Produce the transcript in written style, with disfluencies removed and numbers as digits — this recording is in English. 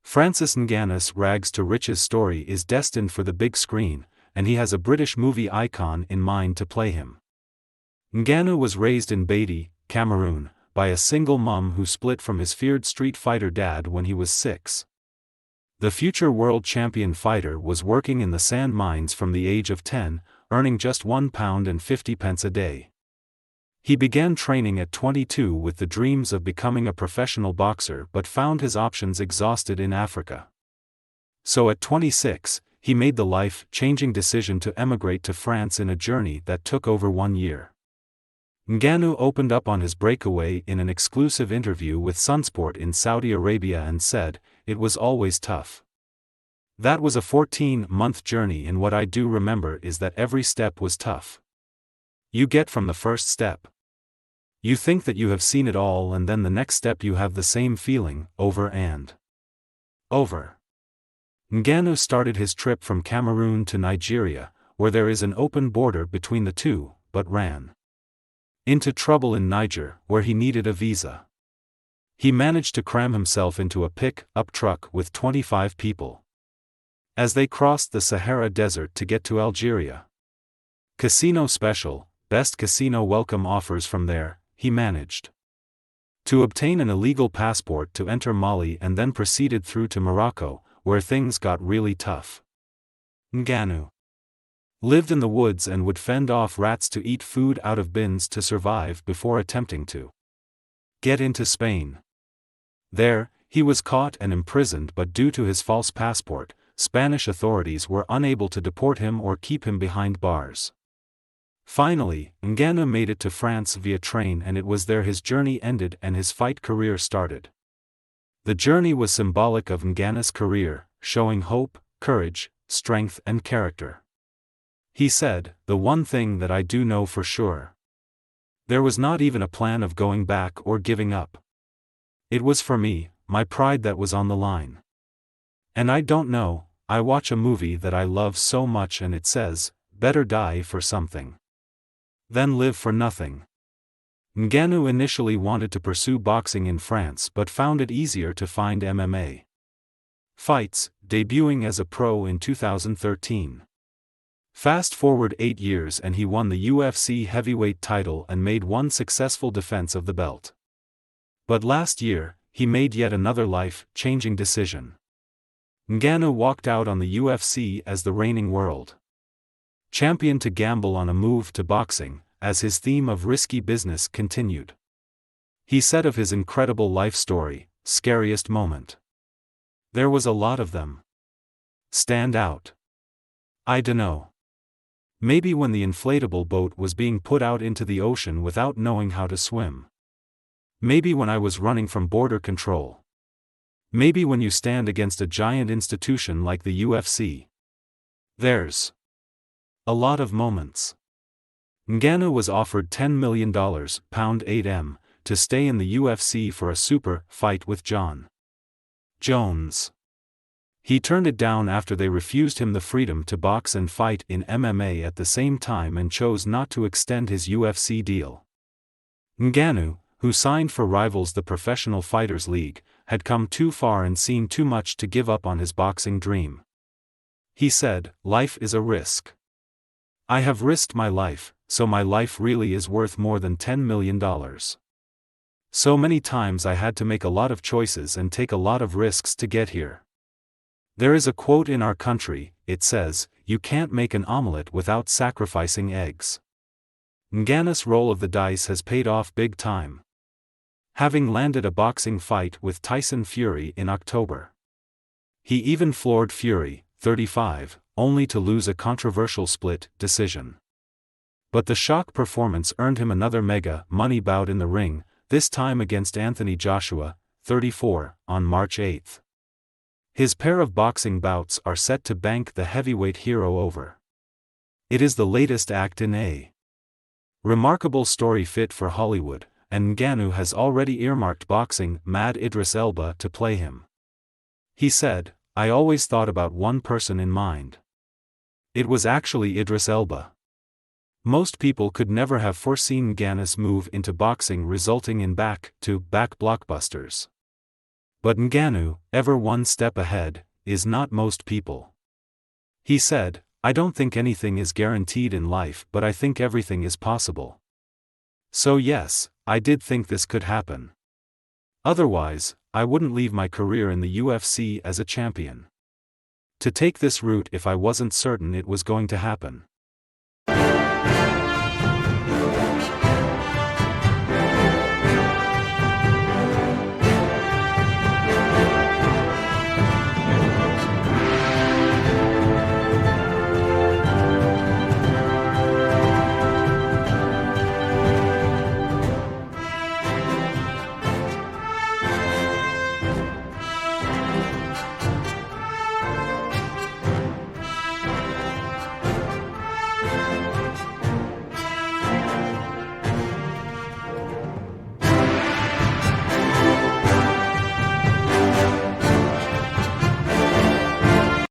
Francis Ngannou's rags to riches story is destined for the big screen, and he has a British movie icon in mind to play him. Ngannou was raised in Batie, Cameroon, by a single mum who split from his feared street fighter dad when he was 6. The future world champion fighter was working in the sand mines from the age of 10, earning just £1.50 a day. He began training at 22 with the dreams of becoming a professional boxer but found his options exhausted in Africa. So at 26, he made the life-changing decision to emigrate to France in a journey that took over 1 year. Ngannou opened up on his breakaway in an exclusive interview with Sunsport in Saudi Arabia and said, "It was always tough. That was a 14-month journey, and what I do remember is that every step was tough. You get from the first step. You think that you have seen it all, and then the next step you have the same feeling, over and over." Ngannou started his trip from Cameroon to Nigeria, where there is an open border between the two, but ran into trouble in Niger, where he needed a visa. He managed to cram himself into a pick-up truck with 25 people. As they crossed the Sahara Desert to get to Algeria. Casino special, best casino welcome offers from there, he managed to obtain an illegal passport to enter Mali and then proceeded through to Morocco, where things got really tough. Ngannou lived in the woods and would fend off rats to eat food out of bins to survive before attempting to get into Spain. There, he was caught and imprisoned, but due to his false passport, Spanish authorities were unable to deport him or keep him behind bars. Finally, Ngannou made it to France via train, and it was there his journey ended and his fight career started. The journey was symbolic of Ngannou's career, showing hope, courage, strength and character. He said, "The one thing that I do know for sure. There was not even a plan of going back or giving up. It was for me, my pride that was on the line. And I don't know, I watch a movie that I love so much and it says, better die for something than live for nothing." Ngannou initially wanted to pursue boxing in France but found it easier to find MMA fights, debuting as a pro in 2013. Fast forward 8 years and he won the UFC heavyweight title and made one successful defense of the belt. But last year, he made yet another life-changing decision. Ngannou walked out on the UFC as the reigning world champion to gamble on a move to boxing, as his theme of risky business continued. He said of his incredible life story, "Scariest moment. There was a lot of them. Stand out. I dunno. Maybe when the inflatable boat was being put out into the ocean without knowing how to swim. Maybe when I was running from border control. Maybe when you stand against a giant institution like the UFC. There's a lot of moments." Ngannou was offered $10 million, £8M, to stay in the UFC for a super fight with John Jones. He turned it down after they refused him the freedom to box and fight in MMA at the same time and chose not to extend his UFC deal. Ngannou, who signed for rivals the Professional Fighters League, had come too far and seen too much to give up on his boxing dream. He said, "Life is a risk. I have risked my life, so my life really is worth more than $10 million. So many times I had to make a lot of choices and take a lot of risks to get here. There is a quote in our country, it says, you can't make an omelette without sacrificing eggs." Ngannou's roll of the dice has paid off big time, having landed a boxing fight with Tyson Fury in October. He even floored Fury, 35, only to lose a controversial split decision. But the shock performance earned him another mega money bout in the ring, this time against Anthony Joshua, 34, on March 8. His pair of boxing bouts are set to bank the heavyweight hero over. It is the latest act in a remarkable story fit for Hollywood, and Ngannou has already earmarked boxing mad Idris Elba to play him. He said, "I always thought about one person in mind. It was actually Idris Elba. Most people could never have foreseen Ngannou's move into boxing resulting in back-to-back blockbusters. But Ngannou, ever one step ahead, is not most people. He said, "I don't think anything is guaranteed in life, but I think everything is possible." So yes, I did think this could happen. Otherwise, I wouldn't leave my career in the UFC as a champion to take this route if I wasn't certain it was going to happen.